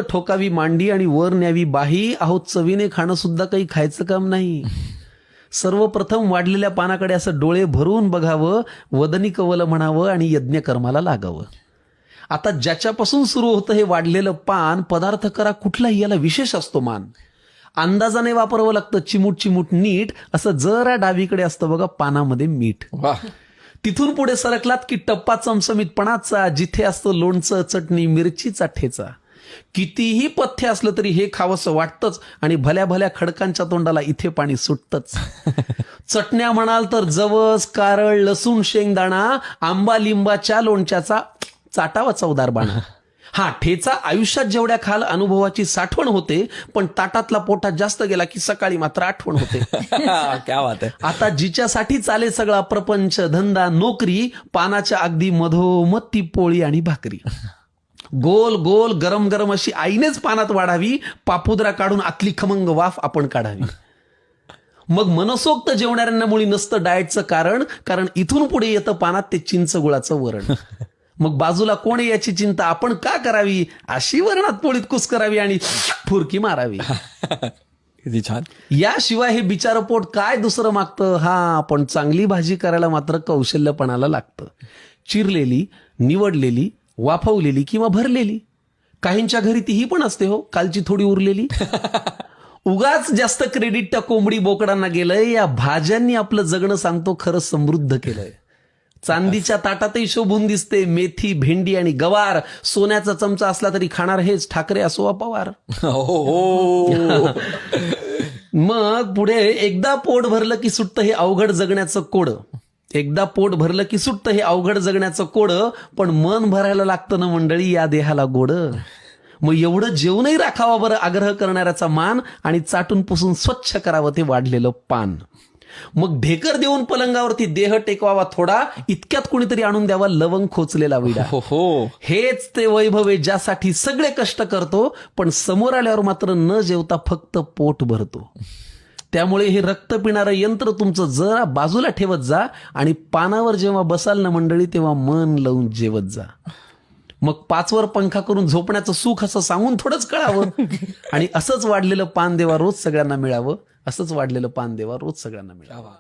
ठोकावी मांडी आणि वर न्यावी बाही, अहो चवीने खाणं सुद्धा काही खायचं काम नाही. सर्वप्रथम वाढलेल्या पानाकडे असं डोळे भरून बघावं, वदनी कवल म्हणावं आणि यज्ञकर्माला लागावं. आता ज्याच्यापासून सुरू होतं हे वाढलेलं पान, पदार्थ करा कुठलाही, याला विशेष असतो मान. अंदाजाने वापरावं लागतं, चिमूट चिमूट नीट. असं जरा डावीकडे असतं बघा पानामध्ये मीठ. तिथून पुढे सरकलात की टप्पा चमचमीतपणाचा, जिथे असतं लोणचं, चटणी, मिरचीचा ठेचा. कितीही पथ्य असलं तरी हे खावंसं वाटतंच आणि भल्या भल्या खडकांच्या तोंडाला इथे पाणी सुटतंच. चटण्या म्हणाल तर जवस, कारळ, लसूण, शेंगदाणा, आंबा लिंबाच्या लोणच्याचा चाटावा चवदार बाणा. हा ठेचा आयुष्यात जेवढ्या खाल अनुभवाची साठवण होते, पण ताटातला पोटात जास्त गेला की सकाळी मात्र आठवण होते. क्या बात आहे. आता जिच्यासाठी चाले सगळा प्रपंच, धंदा, नोकरी, पानाच्या अगदी मधोमध ती पोळी आणि भाकरी. गोल गोल गरम गरम अशी आईनेच पानात वाढावी, पापुद्रा काढून आतली खमंग वाफ आपण काढावी. मग मनसोक्त जेवणाऱ्यांना मुळी नसतं डाएटचं कारण इथून पुढे येतं पानात ते चिंच गुळाचं वरण. मग बाजूला कोण याची चिंता आपण का करावी, अशी वरणात पोळीत कुस करावी आणि फुरकी मारावी. किती छान. याशिवाय हे बिचारं पोट काय दुसरं मागतं. हा पण चांगली भाजी करायला मात्र कौशल्यपणाला लागतं. चिरलेली, निवडलेली, वाफवलेली किंवा भरलेली. काहींच्या घरी तीही पण असते हो, कालची थोडी उरलेली. उगाच जास्त क्रेडिट त्या कोंबडी बोकडांना गेलंय. या भाज्यांनी आपलं जगणं सांगतो खरं समृद्ध केलंय. चांदीच्या ताटातही शोभून दिसते मेथी, भेंडी आणि गवार. सोन्याचा चमचा असला तरी खाणार हेच, ठाकरे असो वा पवार. मग पुढे एकदा पोट भरलं की सुटतं हे अवघड जगण्याचं कोड. एकदा पोट भरलं की सुटतं हे अवघड जगण्याचं कोड. पण मन भरायला लागतं ना मंडळी या देहाला गोड. मग एवढं जेवणही राखावा बरं आग्रह करणाऱ्याचा मान, आणि चाटून पुसून स्वच्छ करावं ते वाढलेलं पान. मग ढेकर देऊन पलंगावरती देह टेकवावा थोडा, इतक्यात कुणीतरी आणून द्यावा लवंग खोचलेला विडा. हेच ते वैभव आहे ज्यासाठी सगळे कष्ट करतो, पण समोर आल्यावर मात्र न जेवता फक्त पोट भरतो. त्यामुळे हे रक्त पिणारं यंत्र तुमचं जरा बाजूला ठेवत जा आणि पानावर जेव्हा बसाल ना मंडळी तेव्हा मन लावून जेवत जा. मग 5 वर पंखा करून झोपण्याचं सुख असं सांगून थोडंच कळावं. आणि असंच वाढलेलं पान देवा रोज सगळ्यांना मिळावं. असंच वाढलेलं पान देवा रोज सगळ्यांना मिळावं.